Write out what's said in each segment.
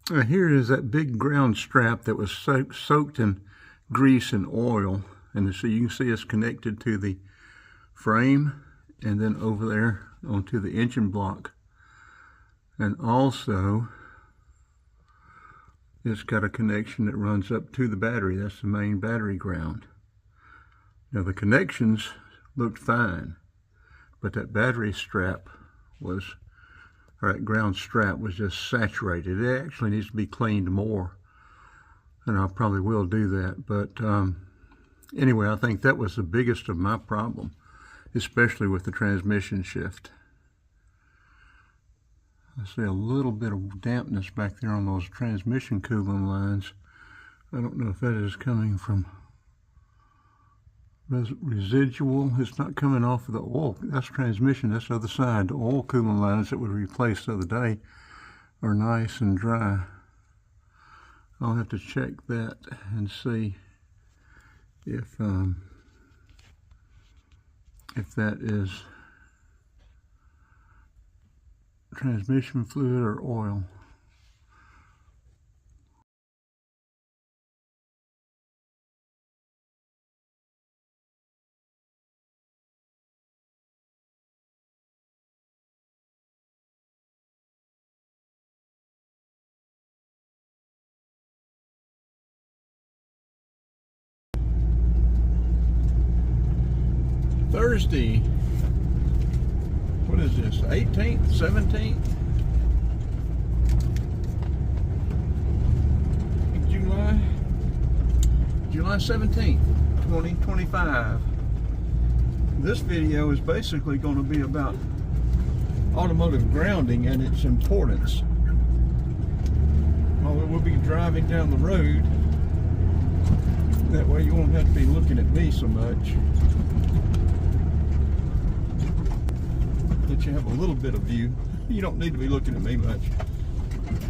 Here is that big ground strap that was soaked in grease and oil, and so you can see it's connected to the frame and then over there onto the engine block, and also it's got a connection that runs up to the battery. That's the main battery ground. Now the connections looked fine, but that battery strap was, or that ground strap was just saturated. It actually needs to be cleaned more, and I probably will do that. But anyway, I think that was the biggest of my problem, especially with the transmission shift. I see a little bit of dampness back there on those transmission cooling lines. I don't know if that is coming from residual. It's not coming off of the oil. That's transmission. That's the other side. The oil cooling lines that were replaced the other day are nice and dry. I'll have to check that and see if that is transmission fluid or oil. Thursday, what is this, 18th, 17th? July 17th, 2025. This video is basically going to be about automotive grounding and its importance. Although we'll be driving down the road, that way you won't have to be looking at me so much. That you have a little bit of view. You don't need to be looking at me much.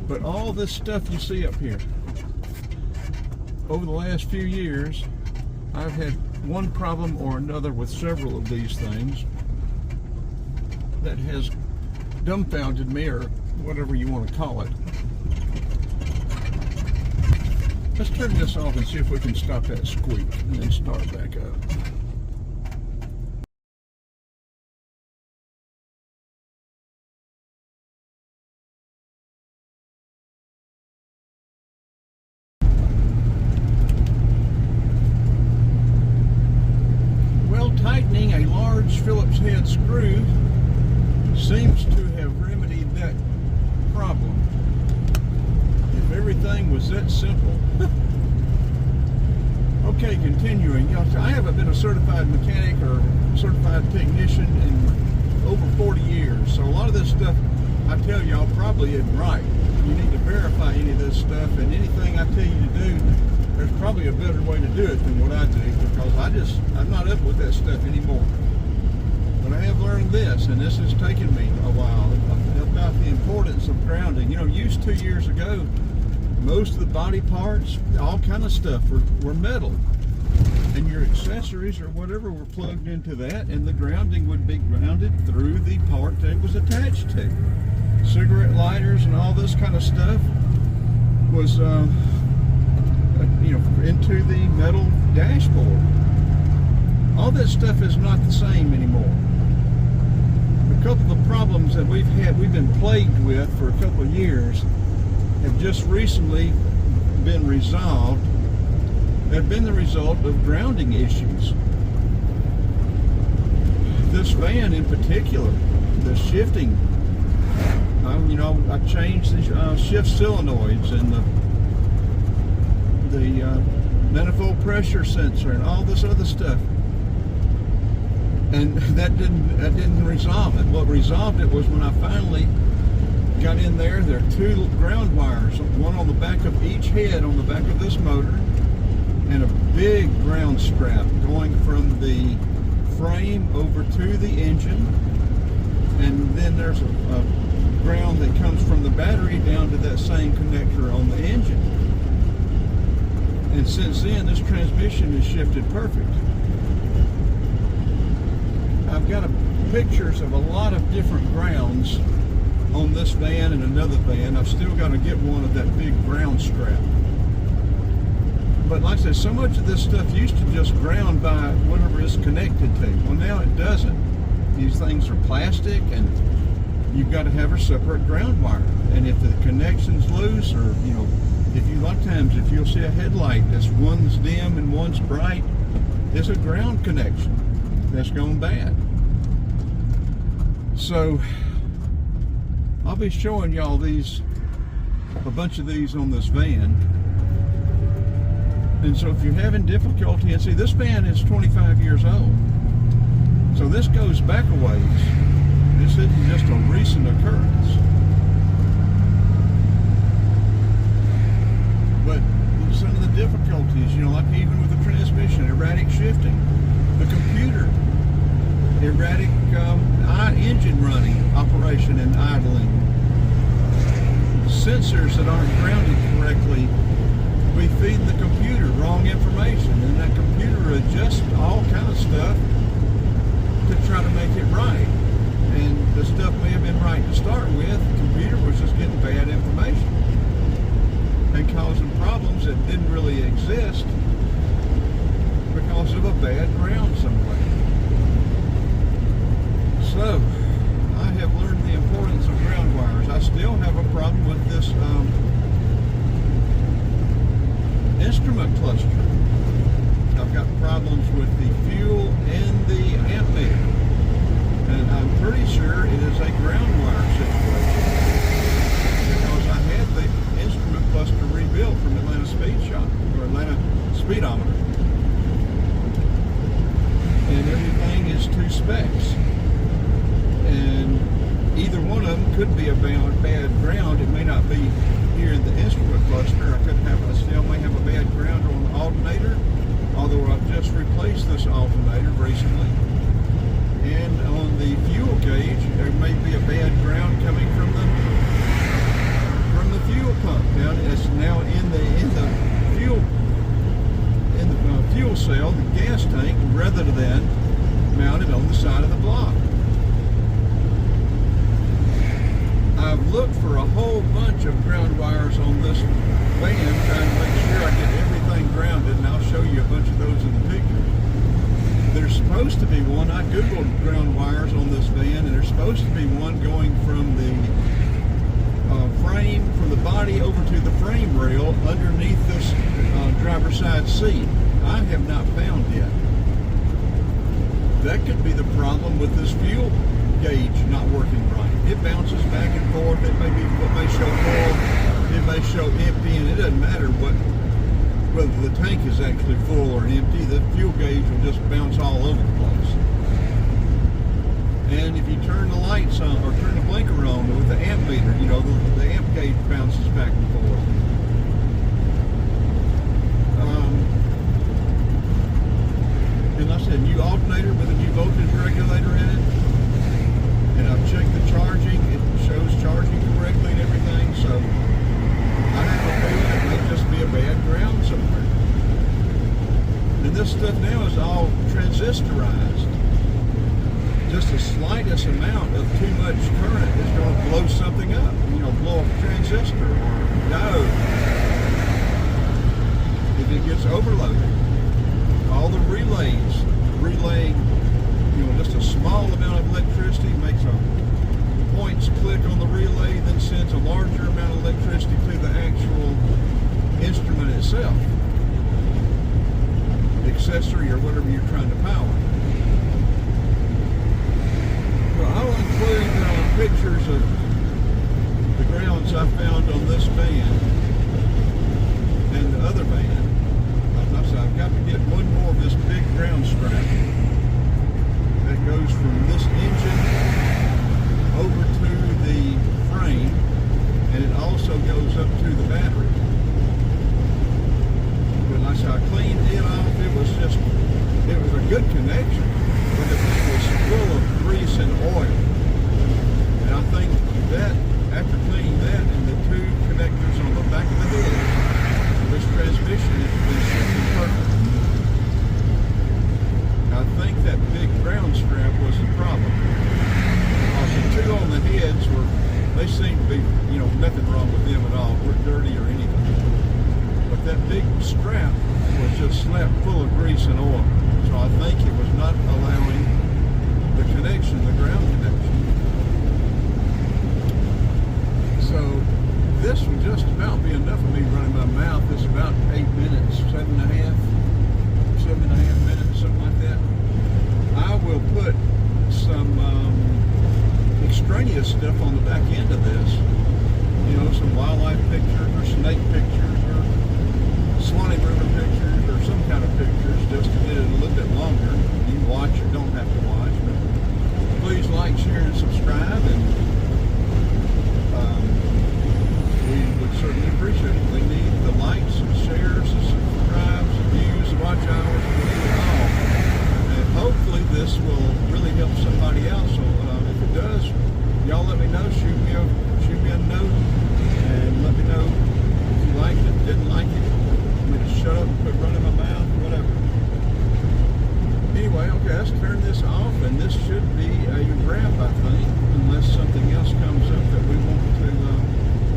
But all this stuff you see up here, over the last few years, I've had one problem or another with several of these things that has dumbfounded me, or whatever you want to call it. Let's turn this off and see if we can stop that squeak and then start back up. Tightening a large Phillips head screw seems to have remedied that problem. If everything was that simple. Okay, continuing. I haven't been a certified mechanic or certified technician in over 40 years, so a lot of this stuff I tell y'all probably isn't right. You need to verify any of this stuff, and anything I tell you to do, there's probably a better way to do it than what I do, because I'm not up with that stuff anymore. But I have learned this, and this has taken me a while, about the importance of grounding. You know, used 2 years ago, most of the body parts, all kind of stuff were metal. And your accessories or whatever were plugged into that, and the grounding would be grounded through the part that it was attached to. Cigarette lighters and all this kind of stuff was into the metal dashboard. All that stuff is not the same anymore. A couple of the problems that we've been plagued with for a couple of years have just recently been resolved. Have been the result of grounding issues. This van in particular, the shifting, I changed the shift solenoids and the manifold pressure sensor and all this other stuff, and that didn't resolve it. What resolved it was when I finally got in there. There are two ground wires, one on the back of each head on the back of this motor, and a big ground strap going from the frame over to the engine, and then there's a ground that comes from the battery down to that same connector on the engine. And since then, this transmission is shifted perfect. I've got pictures of a lot of different grounds on this van and another van. I've still got to get one of that big ground strap. But like I said, so much of this stuff used to just ground by whatever it's connected to. Well, now it doesn't. These things are plastic, and you've got to have a separate ground wire. And if the connection's loose, or if you, a lot of times, if you'll see a headlight that's one's dim and one's bright, it's a ground connection that's gone bad. So I'll be showing y'all a bunch of these on this van. And so if you're having difficulty, and see, this van is 25 years old, so this goes back a ways. This isn't just a recent occurrence. But some of the difficulties, like even with the transmission, erratic shifting, the computer, erratic engine running, operation and idling, sensors that aren't grounded correctly, we feed the computer wrong information, and that computer adjusts all kind of stuff to try to make it right. And the stuff may have been right to start with, the computer was just getting bad information and causing problems that didn't really exist because of a bad ground somewhere. So, I have learned the importance of ground wires. I still have a problem with this instrument cluster. I've got problems with the fuel and the amp meter, and I'm pretty sure it is a ground wire situation because I had the instrument cluster rebuilt from Atlanta Speed Shop, or Atlanta Speedometer, and everything is to specs, and either one of them could be a bad ground. It may not be here in the instrument cluster. I still may have a bad ground on the alternator, although I've just replaced this alternator recently. And on the fuel gauge, there may be a bad ground coming from the fuel pump. Now it's now in the fuel cell, the gas tank, rather than mounted on the side of the block. I've looked for a whole bunch of ground wires on this van, trying to make sure I get everything grounded, and I'll show you a bunch of those in the picture. There's supposed to be one. I googled ground wires on this van, and there's supposed to be one going from the frame, from the body over to the frame rail underneath this driver's side seat. I have not found yet. That could be the problem with this fuel gauge not working right. It bounces back and forth. It may show full, it may show empty, and it doesn't matter whether the tank is actually full or empty. The fuel gauge will just bounce all over the place. And if you turn the lights on or turn the blinker on with the amp meter, the amp gauge bounces back and forth. And like I said, new alternator with a new voltage regulator in it. And I've checked the charging. It shows charging correctly and everything. So I have a feeling it may just be a bad ground somewhere. And this stuff now is all transistorized. Just the slightest amount of too much current is going to blow something up. Blow up a transistor or diode. If it gets overloaded, all the relaying, just a small amount of electricity makes points click on the relay, then sends a larger amount of electricity to the actual instrument itself, accessory or whatever you're trying to power. Well, I'll include pictures of the grounds I found on this van and the other van. I've got to get one more of this big ground strap that goes from this engine over to the frame, and it also goes up to the battery. But like I said, I cleaned it off. It was a good connection, but the thing was full of grease and oil. And I think that, after cleaning that and the two connectors on the back of the head, this transmission is shifting perfect. I think that big ground strap was the problem. Also, the two on the heads they big strap was just slapped full of grease and oil. So I think it was not allowing the connection, the ground connection. So this would just about be enough of me running my mouth. It's about 8 minutes, 7.5 minutes, something like that. I will put some extraneous stuff on the back end of this. You know, some wildlife pictures or snake pictures or Swanee River pictures or some kind of pictures, just to get it a little bit longer. You can watch or don't have to watch, but please like, share, and subscribe, and we would certainly appreciate it. We need the likes, the shares, the subscribes, the views, the watch hours, we need it all. And hopefully this will really help somebody else. So if it does, y'all let me know. Shoot me a note and let me know if you liked it, didn't like it. Want me to shut up and quit running my mouth, whatever. Anyway, okay, let's turn this off, and this should be a wrap, I think, unless something else comes up that we want to.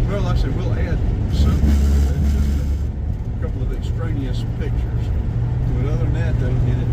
Well, like I said, we'll add something to it, just a couple of extraneous pictures. But other than that, that'll get it.